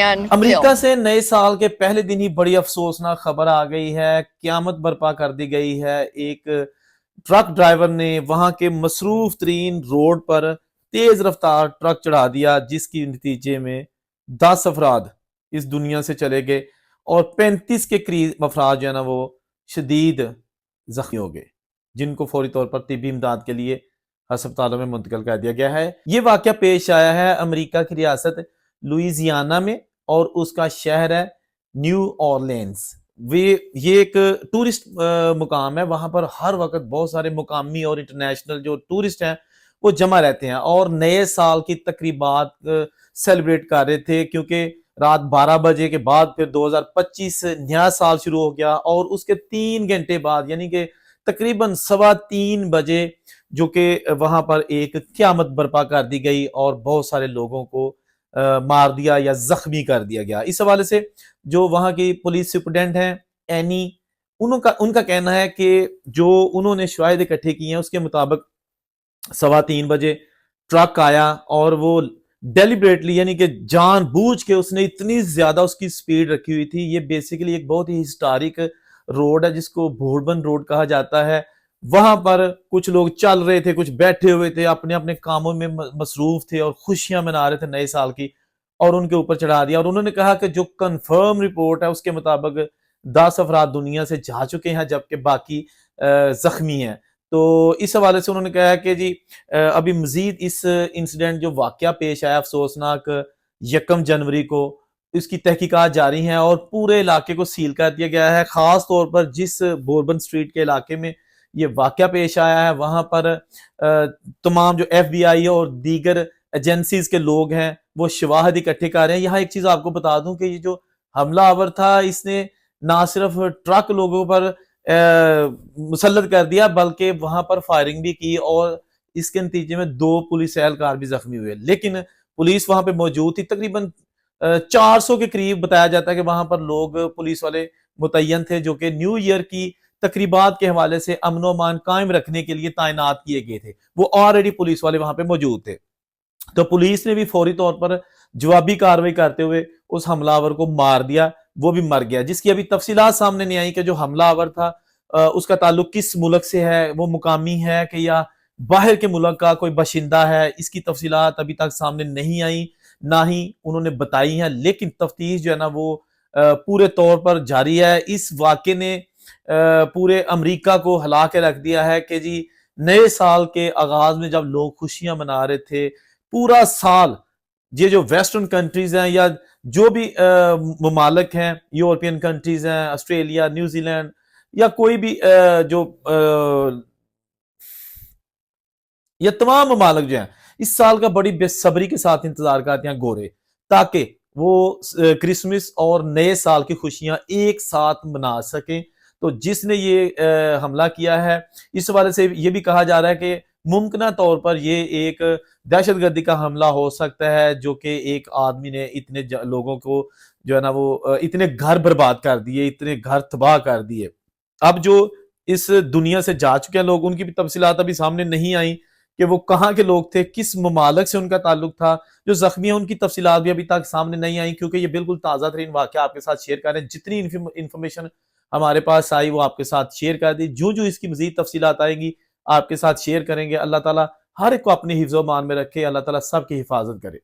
امریکہ سے نئے سال کے پہلے دن ہی بڑی افسوسناک خبر آ گئی ہے، قیامت برپا کر دی گئی ہے۔ ایک ٹرک ڈرائیور نے وہاں کے مصروف ترین روڈ پر تیز رفتار ٹرک چڑھا دیا، جس کی نتیجے میں 10 افراد اس دنیا سے چلے گئے اور 35 کے قریب افراد جو ہے نا وہ شدید زخمی ہو گئے، جن کو فوری طور پر طبی امداد کے لیے ہسپتالوں میں منتقل کر دیا گیا ہے۔ یہ واقعہ پیش آیا ہے امریکہ کی ریاست لوئیزیانا میں، اور اس کا شہر ہے نیو اورلینز۔ یہ ایک ٹورسٹ مقام ہے، وہاں پر ہر وقت بہت سارے مقامی اور انٹرنیشنل جو ٹورسٹ ہیں وہ جمع رہتے ہیں اور نئے سال کی تقریبات سیلیبریٹ کر رہے تھے، کیونکہ رات 12 بجے کے بعد پھر 2025 نیا سال شروع ہو گیا، اور اس کے 3 گھنٹے بعد یعنی کہ تقریباً 3:15 بجے جو کہ وہاں پر ایک قیامت برپا کر دی گئی اور بہت سارے لوگوں کو مار دیا یا زخمی کر دیا گیا۔ اس حوالے سے جو وہاں کی پولیس سپرڈنٹ ہیں اینی، ان کا کہنا ہے کہ جو انہوں نے شواہد اکٹھے کی ہیں اس کے مطابق 3:15 بجے ٹرک آیا اور وہ ڈیلیبریٹلی یعنی کہ جان بوجھ کے اس نے اتنی زیادہ اس کی سپیڈ رکھی ہوئی تھی۔ یہ بیسیکلی ایک بہت ہی ہسٹورک روڈ ہے جس کو بوربن روڈ کہا جاتا ہے۔ وہاں پر کچھ لوگ چل رہے تھے، کچھ بیٹھے ہوئے تھے، اپنے اپنے کاموں میں مصروف تھے اور خوشیاں منا رہے تھے نئے سال کی، اور ان کے اوپر چڑھا دیا۔ اور انہوں نے کہا کہ جو کنفرم رپورٹ ہے اس کے مطابق 10 افراد دنیا سے جا چکے ہیں، جبکہ باقی زخمی ہیں۔ تو اس حوالے سے انہوں نے کہا کہ جی ابھی مزید اس انسیڈنٹ جو واقعہ پیش آیا افسوسناک 1 جنوری کو، اس کی تحقیقات جاری ہیں اور پورے علاقے کو سیل کر دیا گیا ہے۔ خاص طور پر جس بوربن سٹریٹ کے علاقے میں یہ واقعہ پیش آیا ہے وہاں پر تمام جو ایف بی آئی اور دیگر ایجنسیز کے لوگ ہیں وہ شواہد اکٹھے کر رہے ہیں۔ یہاں ایک چیز آپ کو بتا دوں کہ یہ جو حملہ آور تھا اس نے نہ صرف ٹرک لوگوں پر مسلط کر دیا بلکہ وہاں پر فائرنگ بھی کی، اور اس کے نتیجے میں 2 پولیس اہلکار بھی زخمی ہوئے، لیکن پولیس وہاں پہ موجود تھی۔ تقریباً 400 کے قریب بتایا جاتا ہے کہ وہاں پر لوگ پولیس والے متعین تھے جو کہ نیو ایئر کی تقریبات کے حوالے سے امن و امان قائم رکھنے کے لیے تعینات کیے گئے تھے۔ وہ آلریڈی پولیس والے وہاں پہ موجود تھے، تو پولیس نے بھی فوری طور پر جوابی کارروائی کرتے ہوئے اس حملہ آور کو مار دیا، وہ بھی مر گیا، جس کی ابھی تفصیلات سامنے نہیں آئی کہ جو حملہ آور تھا اس کا تعلق کس ملک سے ہے، وہ مقامی ہے کہ یا باہر کے ملک کا کوئی باشندہ ہے۔ اس کی تفصیلات ابھی تک سامنے نہیں آئی، نہ ہی انہوں نے بتائی ہیں، لیکن تفتیش جو ہے نا وہ پورے طور پر جاری ہے۔ اس واقعے نے پورے امریکہ کو ہلا کے رکھ دیا ہے کہ جی نئے سال کے آغاز میں جب لوگ خوشیاں منا رہے تھے پورا سال، یہ جو ویسٹرن کنٹریز ہیں یا جو بھی ممالک ہیں، یورپین کنٹریز ہیں، آسٹریلیا، نیوزی لینڈ یا کوئی بھی جو یہ تمام ممالک جو ہیں اس سال کا بڑی بے صبری کے ساتھ انتظار کرتے ہیں گورے، تاکہ وہ کرسمس اور نئے سال کی خوشیاں ایک ساتھ منا سکیں۔ تو جس نے یہ حملہ کیا ہے اس حوالے سے یہ بھی کہا جا رہا ہے کہ ممکنہ طور پر یہ ایک دہشت گردی کا حملہ ہو سکتا ہے، جو کہ ایک آدمی نے اتنے لوگوں کو جو ہے نا وہ اتنے گھر برباد کر دیے، اتنے گھر تباہ کر دیے۔ اب جو اس دنیا سے جا چکے ہیں لوگ، ان کی بھی تفصیلات ابھی سامنے نہیں آئیں کہ وہ کہاں کے لوگ تھے، کس ممالک سے ان کا تعلق تھا۔ جو زخمی ہیں ان کی تفصیلات بھی ابھی تک سامنے نہیں آئیں، کیونکہ یہ بالکل تازہ ترین واقعہ آپ کے ساتھ شیئر کر رہے ہیں۔ جتنی انفارمیشن ہمارے پاس آئی وہ آپ کے ساتھ شیئر کر دی، جو اس کی مزید تفصیلات آئیں گی آپ کے ساتھ شیئر کریں گے۔ اللہ تعالیٰ ہر ایک کو اپنی حفظ و امان میں رکھے، اللہ تعالیٰ سب کی حفاظت کرے۔